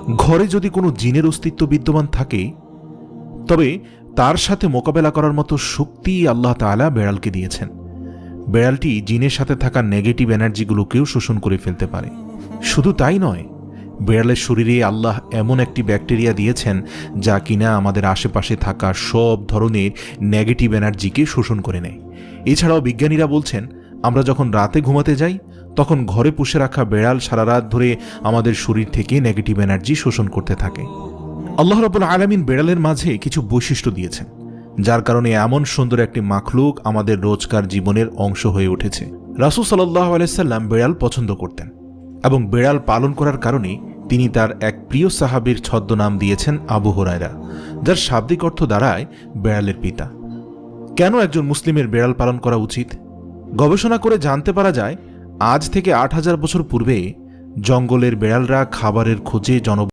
ঘরে যদি কোনো জিনের অস্তিত্ব বিদ্যমান থাকে তবে তার সাথে মোকাবেলা করার মতো শক্তি আল্লাহ তাআলা বেড়ালকে দিয়েছেন। বেড়ালটি জিনের সাথে থাকা নেগেটিভ এনার্জিগুলোকেও শোষণ করে ফেলতে পারে। শুধু তাই নয়, বেড়ালের শরীরে আল্লাহ এমন একটি ব্যাকটেরিয়া দিয়েছেন যা কিনা আমাদের আশেপাশে থাকা সব ধরনের নেগেটিভ এনার্জিকে শোষণ করে নেয়। এছাড়াও বিজ্ঞানীরা বলছেন, আমরা যখন রাতে ঘুমাতে যাই তখন ঘরে পুষে রাখা বেড়াল সারা রাত ধরে আমাদের শরীর থেকে নেগেটিভ এনার্জি শোষণ করতে থাকে। আল্লাহ রাব্বুল আলামিন বেড়ালের মাঝে কিছু বৈশিষ্ট্য দিয়েছেন, যার কারণে এমন সুন্দর একটি মাখলুক আমাদের রোজকার জীবনের অংশ হয়ে উঠেছে। রাসূল সাল্লাল্লাহু আলাইহি সাল্লাম বেড়াল পছন্দ করতেন এবং বেড়াল পালন করার কারণে তিনি তার এক প্রিয় সাহাবীর ছদ্মনাম দিয়েছেন আবু হুরায়রা, যার শাব্দিক অর্থ দাঁড়ায় বেড়ালের পিতা। কেন একজন মুসলিমের বেড়াল পালন করা উচিত? গবেষণা করে জানতে পারা যায়, আজ থেকে ৮,০০০ বছর পূর্বে জঙ্গলের বেড়ালরা খাবারের খোঁজে